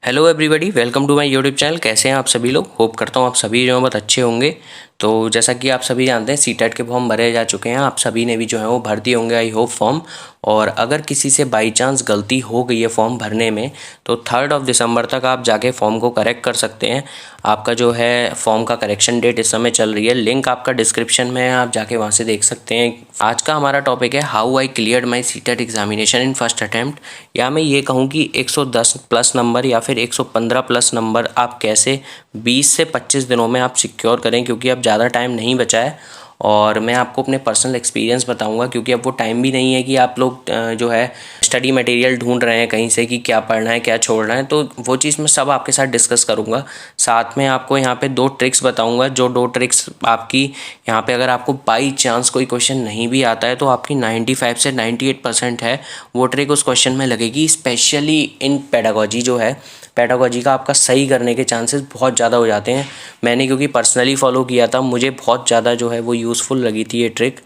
Hello everybody, welcome to my YouTube channel. कैसे हैं आप सभी लोग? होप करता हूँ आप सभी जो हैं बहुत अच्छे होंगे। तो जैसा कि आप सभी जानते हैं सीटेट के फॉर्म भरे जा चुके हैं। आप सभी ने भी जो है वो भर दिए होंगे आई होप फॉर्म। और अगर किसी से बाई चांस गलती हो गई है फॉर्म भरने में तो 3 दिसंबर तक आप जाके फॉर्म को करेक्ट कर सकते हैं। आपका जो है फॉर्म का करेक्शन डेट इस समय चल रही है, लिंक आपका डिस्क्रिप्शन में है, आप जाके वहाँ से देख सकते हैं। आज का हमारा टॉपिक है how I cleared my CTET examination in first attempt. या मैं ये कहूँ कि 110 प्लस नंबर या फिर 115 प्लस नंबर आप कैसे 20 से 25 दिनों में आप सिक्योर करें, क्योंकि अब ज़्यादा टाइम नहीं बचा है। और मैं आपको अपने पर्सनल एक्सपीरियंस बताऊंगा, क्योंकि अब वो टाइम भी नहीं है कि आप लोग जो है स्टडी मटेरियल ढूंढ रहे हैं कहीं से कि क्या पढ़ना है क्या छोड़ना है। तो वो चीज़ मैं सब आपके साथ डिस्कस करूंगा। साथ में आपको यहाँ पे 2 ट्रिक्स बताऊंगा, जो 2 ट्रिक्स आपकी यहाँ पे अगर आपको बाई चांस कोई क्वेश्चन नहीं भी आता है तो आपकी 95 से 98% है वो ट्रिक उस क्वेश्चन में लगेगी। स्पेशली इन पेडागोजी जो है, पेडागोजी का आपका सही करने के चांसेस बहुत ज़्यादा हो जाते हैं। मैंने क्योंकि पर्सनली फॉलो किया था, मुझे बहुत ज़्यादा जो है वो यूज़फुल लगी थी ये ट्रिक।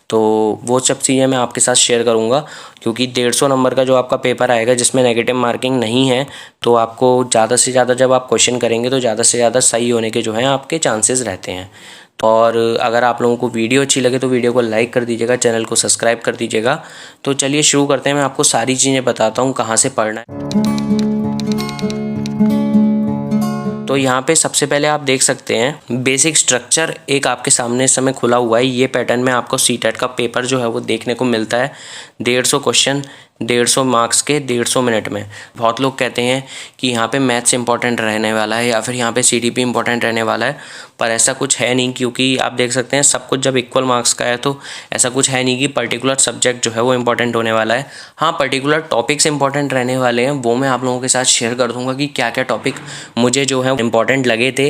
तो वो सब चीज़ें मैं आपके साथ शेयर करूँगा, क्योंकि 150 नंबर का जो आपका पेपर आएगा जिसमें नेगेटिव मार्किंग नहीं है, तो आपको ज़्यादा से ज़्यादा जब आप क्वेश्चन करेंगे तो ज़्यादा से ज़्यादा सही होने के जो हैं आपके चांसेस रहते हैं। और अगर आप लोगों को वीडियो अच्छी लगे तो वीडियो को लाइक कर दीजिएगा, चैनल को सब्सक्राइब कर दीजिएगा। तो चलिए शुरू करते हैं। मैं आपको सारी चीज़ें बताता हूँ कहाँ से पढ़ना है। तो यहाँ पे सबसे पहले आप देख सकते हैं बेसिक स्ट्रक्चर एक आपके सामने इस समय खुला हुआ है। ये पैटर्न में आपको सीटेट का पेपर जो है वो देखने को मिलता है। 150 क्वेश्चन 150 मार्क्स के 150 मिनट में। बहुत लोग कहते हैं कि यहाँ पे मैथ्स इंपॉर्टेंट रहने वाला है या फिर यहाँ पे सीडीपी इंपॉर्टेंट रहने वाला है, पर ऐसा कुछ है नहीं। क्योंकि आप देख सकते हैं सब कुछ जब इक्वल मार्क्स का है तो ऐसा कुछ है नहीं कि पर्टिकुलर सब्जेक्ट जो है वो इंपॉर्टेंट होने वाला है। हाँ, पर्टिकुलर टॉपिक्स इंपॉर्टेंट रहने वाले हैं, वो मैं आप लोगों के साथ शेयर कर दूँगा कि क्या क्या टॉपिक मुझे जो है इंपॉर्टेंट लगे थे।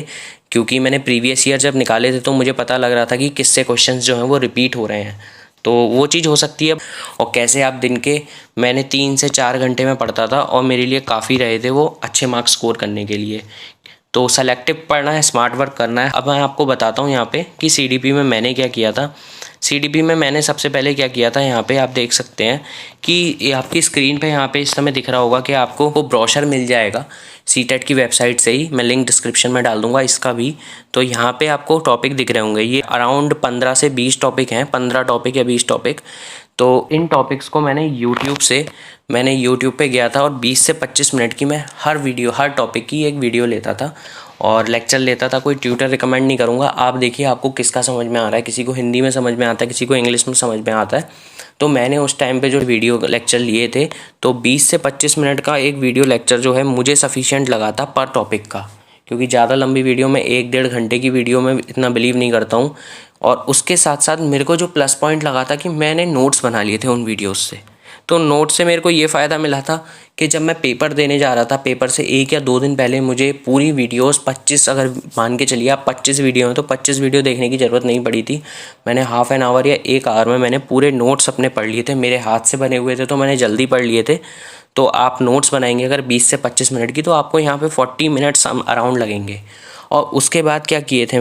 क्योंकि मैंने प्रीवियस ईयर जब निकाले थे तो मुझे पता लग रहा था कि किससे क्वेश्चंस जो हैं वो रिपीट हो रहे हैं, तो वो चीज़ हो सकती है। और कैसे आप दिन के मैंने 3 से 4 घंटे में पढ़ता था और मेरे लिए काफ़ी रहे थे वो अच्छे मार्क्स स्कोर करने के लिए। तो सेलेक्टिव पढ़ना है, स्मार्ट वर्क करना है। अब मैं आपको बताता हूँ यहाँ पे कि सीडीपी में मैंने क्या किया था। सीडीपी में मैंने सबसे पहले क्या किया था, यहाँ पे आप देख सकते हैं कि ये आपकी स्क्रीन पे यहाँ पे इस समय दिख रहा होगा कि आपको वो ब्रोशर मिल जाएगा सीटेट की वेबसाइट से ही। मैं लिंक डिस्क्रिप्शन में डाल दूंगा इसका भी। तो यहाँ पे आपको टॉपिक दिख रहे होंगे, ये अराउंड 15 से 20 टॉपिक हैं, 15 टॉपिक या 20 टॉपिक। तो इन टॉपिक्स को मैंने यूट्यूब पे गया था और 20 से 25 मिनट की मैं हर टॉपिक की एक वीडियो लेता था और लेक्चर लेता था। कोई ट्यूटर रिकमेंड नहीं करूँगा, आप देखिए आपको किसका समझ में आ रहा है। किसी को हिंदी में समझ में आता है, किसी को इंग्लिश में समझ में आता है। तो मैंने उस टाइम पे जो वीडियो लेक्चर लिए थे तो 20 से 25 मिनट का एक वीडियो लेक्चर जो है मुझे सफिशिएंट लगा था पर टॉपिक का। क्योंकि ज़्यादा लंबी वीडियो में 1-1.5 घंटे की वीडियो में इतना बिलीव नहीं करता हूँ। और उसके साथ साथ मेरे को जो प्लस पॉइंट लगा था कि मैंने नोट्स बना लिए थे उन वीडियोज़ से। तो नोट से मेरे को ये फ़ायदा मिला था कि जब मैं पेपर देने जा रहा था, पेपर से 1 या 2 दिन पहले मुझे पूरी वीडियोस 25, अगर मान के चलिए आप 25 वीडियो हैं तो 25 वीडियो देखने की ज़रूरत नहीं पड़ी थी। मैंने हाफ एन आवर या 1 आवर में मैंने पूरे नोट्स अपने पढ़ लिए थे। मेरे हाथ से बने हुए थे तो मैंने जल्दी पढ़ लिए थे। तो आप नोट्स बनाएंगे अगर 20 से 25 मिनट की तो आपको यहाँ पे 40 मिनट्स अराउंड लगेंगे। और उसके बाद क्या किए थे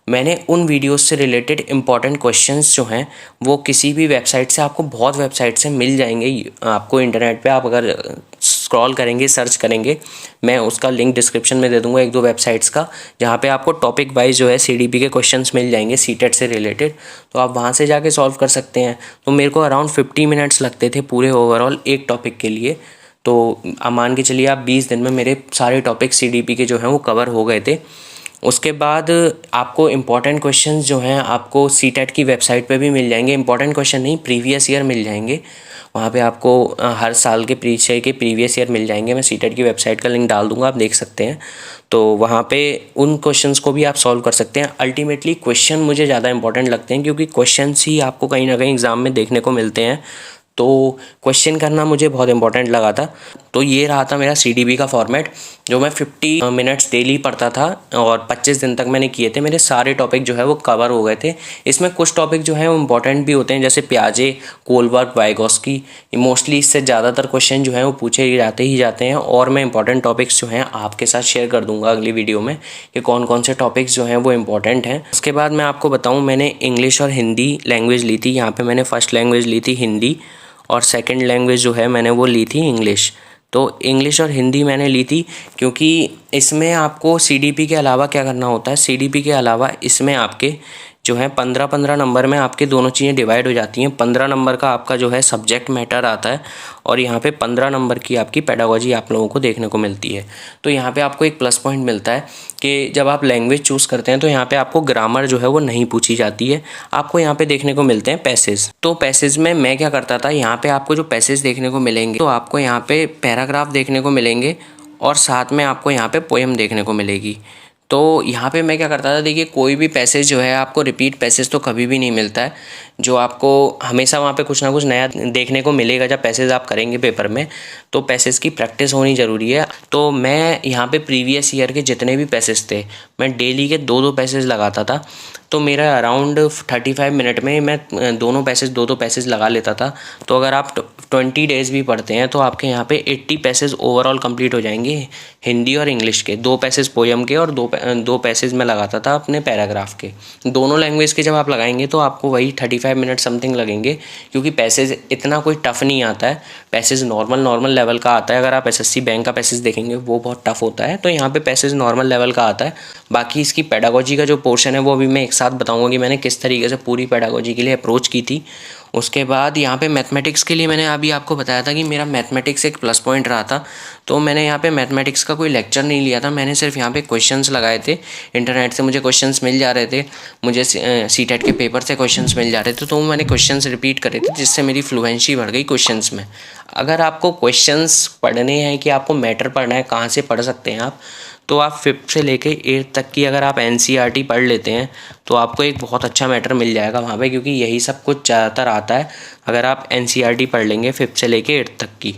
मैंने उन वीडियोस से रिलेटेड इंपॉर्टेंट क्वेश्चंस जो हैं वो किसी भी वेबसाइट से, आपको बहुत वेबसाइट से मिल जाएंगे। आपको इंटरनेट पे आप अगर स्क्रॉल करेंगे, सर्च करेंगे, मैं उसका लिंक डिस्क्रिप्शन में दे दूंगा 1-2 वेबसाइट्स का, जहाँ पे आपको टॉपिक वाइज जो है सीडीपी के क्वेश्चंस मिल जाएंगे सीटेट से रिलेटेड। तो आप वहाँ से जाके सॉल्व कर सकते हैं। तो मेरे को अराउंड 50 मिनट्स लगते थे पूरे ओवरऑल एक टॉपिक के लिए। तो मान के चलिए आप 20 दिन में मेरे सारे टॉपिक सीडीपी के जो हैं वो कवर हो गए थे। उसके बाद आपको इम्पॉर्टेंट क्वेश्चंस जो हैं आपको सीटेट की वेबसाइट पे भी मिल जाएंगे। इम्पॉर्टेंट क्वेश्चन नहीं, प्रीवियस ईयर मिल जाएंगे वहाँ पे आपको। हर साल के पीछे के प्रीवियस ईयर मिल जाएंगे। मैं सीटेट की वेबसाइट का लिंक डाल दूँगा, आप देख सकते हैं। तो वहाँ पे उन क्वेश्चंस को भी आप सॉल्व कर सकते हैं। अल्टीमेटली क्वेश्चन मुझे ज़्यादा इंपॉर्टेंट लगते हैं, क्योंकि क्वेश्चंस ही आपको कहीं ना कहीं एग्ज़ाम में देखने को मिलते हैं। तो क्वेश्चन करना मुझे बहुत इंपॉर्टेंट लगा था। तो ये रहा था मेरा सीडीपी का फॉर्मेट, जो मैं 50 मिनट्स डेली पढ़ता था और 25 दिन तक मैंने किए थे। मेरे सारे टॉपिक जो है वो कवर हो गए थे। इसमें कुछ टॉपिक जो है वो इंपॉर्टेंट भी होते हैं, जैसे पियाजे, कोलबर्ग, वाइगॉस्की। मोस्टली इससे ज़्यादातर क्वेश्चन जो हैं वो पूछे ही जाते हैं। और मैं इंपॉर्टेंट टॉपिक्स जो हैं आपके साथ शेयर कर दूंगा अगली वीडियो में कि कौन कौन से टॉपिक्स जो हैं वो इंपॉर्टेंट हैं। उसके बाद मैं आपको बताऊँ, मैंने इंग्लिश और हिंदी लैंग्वेज ली थी। यहाँ पर मैंने फ़र्स्ट लैंग्वेज ली थी हिंदी और सेकेंड लैंग्वेज जो है मैंने वो ली थी इंग्लिश। तो इंग्लिश और हिंदी मैंने ली थी क्योंकि इसमें आपको सीडीपी के अलावा क्या करना होता है, सीडीपी के अलावा इसमें आपके जो है 15-15 नंबर में आपके दोनों चीज़ें डिवाइड हो जाती हैं। 15 नंबर का आपका जो है सब्जेक्ट मैटर आता है और यहाँ पे 15 नंबर की आपकी पेडागोजी आप लोगों को देखने को मिलती है। तो यहाँ पे आपको एक प्लस पॉइंट मिलता है कि जब आप लैंग्वेज चूज़ करते हैं तो यहाँ पे आपको ग्रामर जो है वो नहीं पूछी जाती है, आपको यहाँ पे देखने को मिलते हैं पैसेज। तो पैसेज में मैं क्या करता था, यहाँ पे आपको जो पैसेज देखने को मिलेंगे तो आपको यहाँ पे पैराग्राफ देखने को मिलेंगे और साथ में आपको यहाँ पे पोएम देखने को मिलेगी। तो यहाँ पे मैं क्या करता था, देखिए कोई भी पैसेज जो है आपको रिपीट पैसेज तो कभी भी नहीं मिलता है, जो आपको हमेशा वहाँ पे कुछ ना कुछ नया देखने को मिलेगा जब पैसेज आप करेंगे पेपर में। तो पैसेज की प्रैक्टिस होनी ज़रूरी है। तो मैं यहाँ पे प्रीवियस ईयर के जितने भी पैसेज थे मैं डेली के 2-2 पैसेज लगाता था। तो मेरा अराउंड 35 मिनट में मैं दोनों पैसेज 2-2 पैसेज लगा लेता था। तो अगर आप 20 डेज़ भी पढ़ते हैं तो आपके यहाँ पे 80 पैसेज ओवरऑल कंप्लीट हो जाएंगे, हिंदी और इंग्लिश के। 2 पैसेज पोएम के और 2 पैसेज मैं लगाता था अपने पैराग्राफ के। दोनों लैंग्वेज के जब आप लगाएंगे तो आपको वही 35 मिनट समथिंग लगेंगे, क्योंकि पैसेज इतना कोई टफ नहीं आता है, पैसेज नॉर्मल लेवल का आता है। अगर आप एसएससी बैंक का पैसेज देखेंगे वो बहुत टफ होता है, तो यहाँ पे पैसेज नॉर्मल लेवल का आता है। बाकी इसकी पेडागोजी का जो पोर्शन है वो अभी मैं एक साथ बताऊंगा कि मैंने किस तरीके से पूरी पेडागोजी के लिए अप्रोच की थी। उसके बाद यहाँ पे मैथमेटिक्स के लिए मैंने अभी आपको बताया था कि मेरा मैथमेटिक्स एक प्लस पॉइंट रहा था। तो मैंने यहाँ पे मैथमेटिक्स का कोई लेक्चर नहीं लिया था, मैंने सिर्फ यहाँ पे क्वेश्चंस लगाए थे। इंटरनेट से मुझे क्वेश्चंस मिल जा रहे थे, मुझे सीटेट के पेपर से क्वेश्चंस मिल जा रहे थे, तो मैंने क्वेश्चंस रिपीट करे थे, जिससे मेरी फ्लुएंसी बढ़ गई क्वेश्चंस में। अगर आपको क्वेश्चंस पढ़ने हैं कि आपको मैटर पढ़ना है, कहाँ से पढ़ सकते हैं आप, तो आप 5th से लेके 8th तक की अगर आप एनसीईआरटी पढ़ लेते हैं तो आपको एक बहुत अच्छा मैटर मिल जाएगा वहाँ पे, क्योंकि यही सब कुछ ज़्यादातर आता है। अगर आप एनसीईआरटी पढ़ लेंगे 5th से लेके 8th तक की,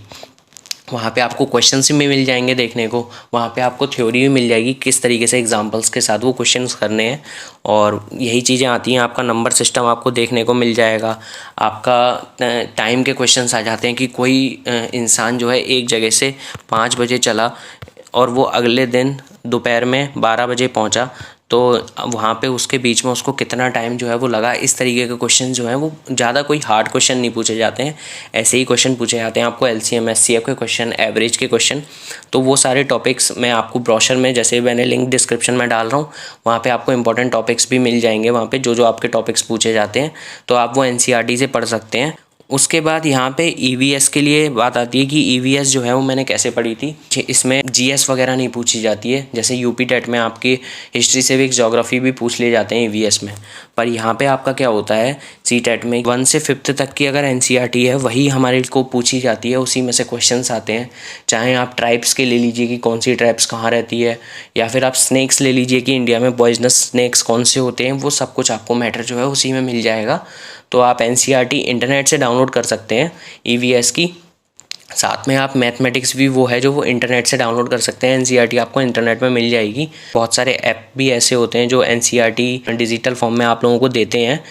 वहाँ पे आपको क्वेश्चंस भी मिल जाएंगे देखने को, वहाँ पे आपको थ्योरी भी मिल जाएगी किस तरीके से एग्जांपल्स के साथ वो क्वेश्चंस करने हैं। और यही चीज़ें आती हैं, आपका नंबर सिस्टम आपको देखने को मिल जाएगा, आपका टाइम के क्वेश्चंस आ जाते हैं कि कोई इंसान जो है एक जगह से 5 बजे चला और वो अगले दिन दोपहर में 12 बजे पहुंचा, तो वहाँ पे उसके बीच में उसको कितना टाइम जो है वो लगा। इस तरीके के क्वेश्चन जो हैं वो ज़्यादा कोई हार्ड क्वेश्चन नहीं पूछे जाते हैं, ऐसे ही क्वेश्चन पूछे जाते हैं आपको एलसीएम एचसीएफ के क्वेश्चन, एवरेज के क्वेश्चन। तो वो सारे टॉपिक्स मैं आपको ब्रोशर में, जैसे मैंने लिंक डिस्क्रिप्शन में डाल रहा हूँ, वहाँ पे आपको इंपॉर्टेंट टॉपिक्स भी मिल जाएंगे। वहाँ पे जो आपके टॉपिक्स पूछे जाते हैं तो आप वो एनसीईआरटी से पढ़ सकते हैं। उसके बाद यहाँ पे ईवीएस के लिए बात आती है कि ईवीएस जो है वो मैंने कैसे पढ़ी थी। इसमें जीएस वगैरह नहीं पूछी जाती है, जैसे यूपी टेट में आपकी हिस्ट्री सिविक्स ज्योग्राफी भी पूछ लिए जाते हैं ईवीएस में। पर यहाँ पे आपका क्या होता है, सी टेट में 1 से 5th तक की अगर एनसीईआरटी है वही हमारे को पूछी जाती है, उसी में से क्वेश्चंस आते हैं। चाहे आप ट्राइब्स के ले लीजिए कि कौन सी ट्राइब्स कहाँ रहती है, या फिर आप स्नैक्स ले लीजिए कि इंडिया में पॉइजनस स्नैक्स कौन से होते हैं, वो सब कुछ आपको मैटर जो है उसी में मिल जाएगा। तो आप एनसीईआरटी इंटरनेट से डाउनलोड कर सकते हैं ईवीएस की, साथ में आप मैथमेटिक्स भी वो है जो वो इंटरनेट से डाउनलोड कर सकते हैं। एनसीईआरटी आपको इंटरनेट में मिल जाएगी। बहुत सारे ऐप भी ऐसे होते हैं जो एनसीईआरटी डिजिटल फॉर्म में आप लोगों को देते हैं,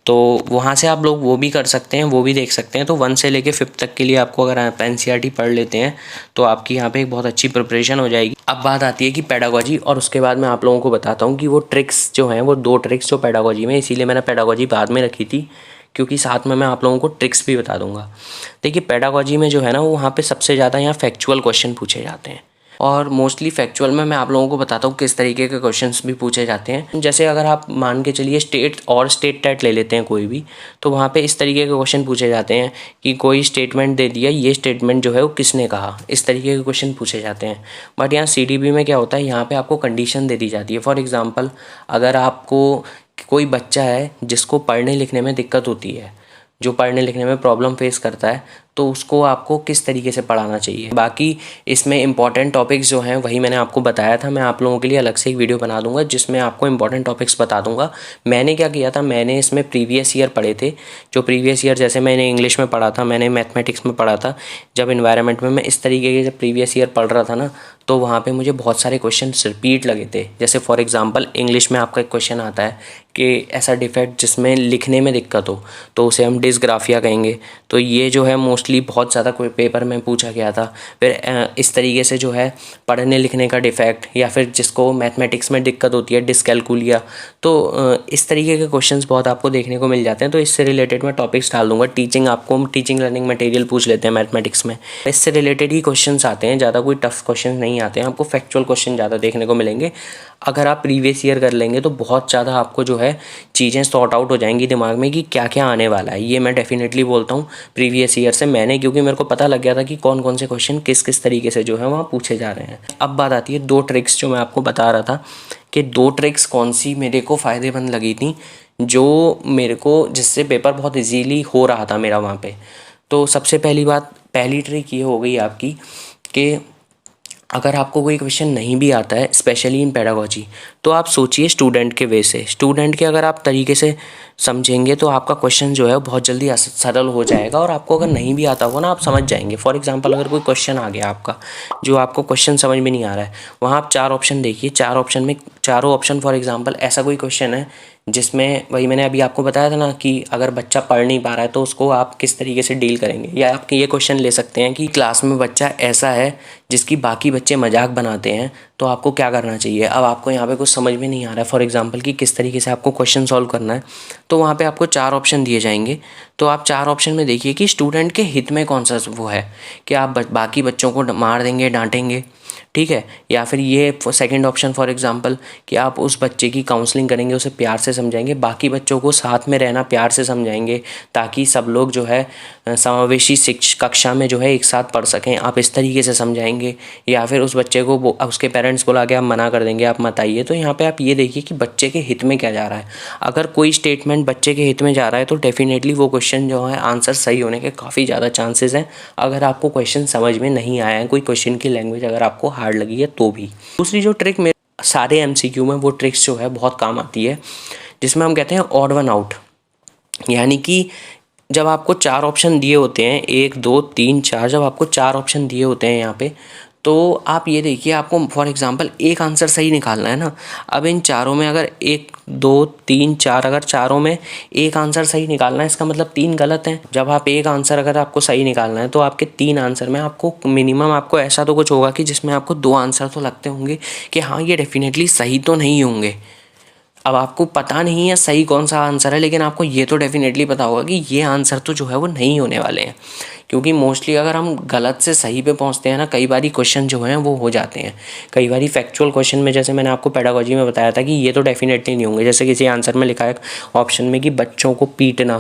तो वहाँ से आप लोग वो भी कर सकते हैं, वो भी देख सकते हैं। तो 1 से लेके 5th तक के लिए आपको अगर आप एनसीईआरटी पढ़ लेते हैं तो आपकी यहाँ पे एक बहुत अच्छी प्रिपरेशन हो जाएगी। अब बात आती है कि पेडागोजी, और उसके बाद मैं आप लोगों को बताता हूँ कि वो ट्रिक्स जो हैं, वो 2 ट्रिक्स जो पेडागोजी में, इसीलिए मैंने पेडागोजी बाद में रखी थी क्योंकि साथ में मैं आप लोगों को ट्रिक्स भी बता दूंगा। देखिए पेडागोजी में जो है ना, वो वहाँ पे सबसे ज़्यादा यहाँ फैक्चुअल क्वेश्चन पूछे जाते हैं, और मोस्टली फैक्चुअल में मैं आप लोगों को बताता हूँ किस तरीके के क्वेश्चंस भी पूछे जाते हैं। जैसे अगर आप मान के चलिए स्टेट टेट ले लेते हैं कोई भी, तो वहाँ पे इस तरीके के क्वेश्चन पूछे जाते हैं कि कोई स्टेटमेंट दे दिया, ये स्टेटमेंट जो है वो किसने कहा, इस तरीके के क्वेश्चन पूछे जाते हैं। बट यहाँ सीडीपी में क्या होता है, यहाँ पर आपको कंडीशन दे दी जाती है। फॉर एग्ज़ाम्पल, अगर आपको कोई बच्चा है जिसको पढ़ने लिखने में दिक्कत होती है, जो पढ़ने लिखने में प्रॉब्लम फेस करता है, तो उसको आपको किस तरीके से पढ़ाना चाहिए। बाकी इसमें इंपॉर्टेंट टॉपिक्स जो हैं वही मैंने आपको बताया था। मैं आप लोगों के लिए अलग से एक वीडियो बना दूंगा जिसमें आपको इंपॉर्टेंट टॉपिक्स बता दूंगा। मैंने क्या किया था, मैंने इसमें प्रीवियस ईयर पढ़े थे, जो प्रीवियस ईयर, जैसे मैंने इंग्लिश में पढ़ा था, मैंने मैथमेटिक्स में पढ़ा था। जब इन्वायरमेंट में मैं इस तरीके के प्रीवियस ईयर पढ़ रहा था ना, तो वहाँ पे मुझे बहुत सारे क्वेश्चन रिपीट लगे थे। जैसे फॉर एग्जांपल इंग्लिश में आपका एक क्वेश्चन आता है कि ऐसा डिफेक्ट जिसमें लिखने में दिक्कत हो, तो उसे हम डिस्ग्राफिया कहेंगे। तो ये जो है मोस्ट मोस्टली बहुत ज़्यादा कोई पेपर में पूछा गया था। फिर इस तरीके से जो है पढ़ने लिखने का डिफेक्ट, या फिर जिसको मैथमेटिक्स में दिक्कत होती है डिस्कैलकुलिया, तो इस तरीके के क्वेश्चंस बहुत आपको देखने को मिल जाते हैं। तो इससे रिलेटेड मैं टॉपिक्स डाल दूंगा। टीचिंग लर्निंग मटेरियल पूछ लेते हैं मैथमेटिक्स में, इससे रिलेटेड ही क्वेश्चंस आते हैं, ज़्यादा कोई टफ क्वेश्चन नहीं आते हैं। आपको फैक्चुअल क्वेश्चन ज़्यादा देखने को मिलेंगे। अगर आप प्रीवियस ईयर कर लेंगे तो बहुत ज़्यादा आपको जो है चीज़ें सॉर्ट आउट हो जाएंगी दिमाग में कि क्या क्या आने वाला है। ये मैं डेफिनेटली बोलता हूँ प्रीवियस ईयर से, मैंने क्योंकि मेरे को पता लग गया था कि कौन कौन से क्वेश्चन किस किस तरीके से जो है वहाँ पूछे जा रहे हैं। अब बात आती है 2 ट्रिक्स जो मैं आपको बता रहा था कि 2 ट्रिक्स कौन सी मेरे को फ़ायदेमंद लगी थी, जो मेरे को जिससे पेपर बहुत इजीली हो रहा था मेरा वहाँ पे। तो सबसे पहली ट्रिक ये हो गई आपकी कि अगर आपको कोई क्वेश्चन नहीं भी आता है, स्पेशली इन पेडागोजी, तो आप सोचिए स्टूडेंट के वे से। स्टूडेंट के अगर आप तरीके से समझेंगे तो आपका क्वेश्चन जो है बहुत जल्दी सरल हो जाएगा। और आपको अगर नहीं भी आता होगा ना, आप समझ जाएंगे। फॉर एग्जांपल अगर कोई क्वेश्चन आ गया आपका जो आपको क्वेश्चन समझ में नहीं आ रहा है, वहाँ आप 4 ऑप्शन देखिए। 4 ऑप्शन में चारों ऑप्शन फॉर एग्जांपल ऐसा कोई क्वेश्चन है जिसमें वही मैंने अभी आपको बताया था ना कि अगर बच्चा पढ़ नहीं पा रहा है तो उसको आप किस तरीके से डील करेंगे। या आप ये क्वेश्चन ले सकते हैं कि क्लास में बच्चा ऐसा है जिसकी बाकी बच्चे मजाक बनाते हैं, तो आपको क्या करना चाहिए। अब आपको यहाँ पे कुछ समझ में नहीं आ रहा है फॉर एग्जांपल कि किस तरीके से आपको क्वेश्चन सॉल्व करना है, तो वहाँ पे आपको 4 ऑप्शन दिए जाएंगे। तो आप 4 ऑप्शन में देखिए कि स्टूडेंट के हित में कौन सा वो है, कि आप बाकी बच्चों को मार देंगे, डांटेंगे, ठीक है, या फिर ये सेकंड ऑप्शन फॉर एग्जांपल कि आप उस बच्चे की काउंसलिंग करेंगे, उसे प्यार से समझाएंगे, बाकी बच्चों को साथ में रहना प्यार से समझाएंगे ताकि सब लोग जो है समावेशी कक्षा में जो है एक साथ पढ़ सकें, आप इस तरीके से समझाएंगे। या फिर उस बच्चे को उसके पेरेंट्स बुला के आप मना कर देंगे, आप मत आइए। तो यहाँ पे आप ये देखिए कि बच्चे के हित में क्या जा रहा है। अगर कोई स्टेटमेंट बच्चे के हित में जा रहा है तो डेफिनेटली वो क्वेश्चन जो है आंसर सही होने के काफ़ी ज़्यादा चांसेस हैं। अगर आपको क्वेश्चन समझ में नहीं आया है, कोई क्वेश्चन की लैंग्वेज अगर आपको हार्ड लगी है तो भी। दूसरी जो ट्रिक मेरे सारे MCQ में वो ट्रिक्स जो है बहुत काम आती है, जिसमें हम कहते हैं ऑड वन आउट। यानी कि जब आपको 4 ऑप्शन दिए होते हैं, 1 2 3 4, जब आपको 4 ऑप्शन दिए होते हैं यहाँ पे, तो आप ये देखिए आपको फॉर एग्जांपल एक आंसर सही निकालना है ना। अब इन चारों में अगर 1 2 3 4, अगर चारों में एक आंसर सही निकालना है, इसका मतलब 3 गलत हैं। जब आप एक आंसर अगर आपको सही निकालना है तो आपके 3 आंसर में आपको मिनिमम आपको ऐसा तो कुछ होगा कि जिसमें आपको 2 आंसर तो लगते होंगे कि हाँ ये डेफिनेटली सही तो नहीं होंगे। अब आपको पता नहीं है सही कौन सा आंसर है, लेकिन आपको ये तो डेफिनेटली पता होगा कि ये आंसर तो जो है वो नहीं होने वाले हैं। क्योंकि मोस्टली अगर हम गलत से सही पे पहुंचते हैं ना, कई बारी क्वेश्चन जो हैं वो हो जाते हैं। कई बारी फैक्चुअल क्वेश्चन में, जैसे मैंने आपको पेडागोजी में बताया था कि ये तो डेफिनेटली नहीं होंगे। जैसे किसी आंसर में लिखा है ऑप्शन में कि बच्चों को पीटना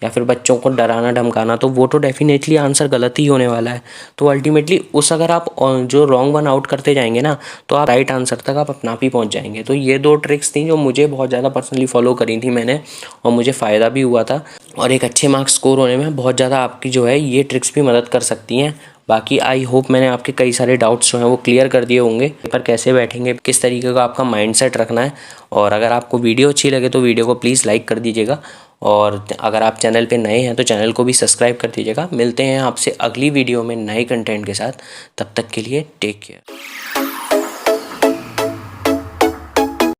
या फिर बच्चों को डराना धमकाना, तो वो तो डेफिनेटली आंसर गलत ही होने वाला है। तो अल्टीमेटली अगर आप जो रॉन्ग वन आउट करते जाएंगे ना, तो आप राइट आंसर तक आप अपना आप ही पहुँच जाएंगे। तो ये 2 ट्रिक्स थी जो मुझे बहुत ज़्यादा पर्सनली फॉलो करी थी मैंने, और मुझे फ़ायदा भी हुआ था। और एक अच्छे मार्क्स स्कोर होने में बहुत ज़्यादा आपकी जो है ये ट्रिक्स भी मदद कर सकती हैं। बाकी आई होप मैंने आपके कई सारे डाउट्स जो हैं वो क्लियर कर दिए होंगे, पेपर कैसे बैठेंगे, किस तरीके का आपका माइंडसेट रखना है। और अगर आपको वीडियो अच्छी लगे तो वीडियो को प्लीज़ लाइक कर दीजिएगा, और अगर आप चैनल पे नए हैं तो चैनल को भी सब्सक्राइब कर दीजिएगा। मिलते हैं आपसे अगली वीडियो में नए कंटेंट के साथ, तब तक के लिए टेक केयर।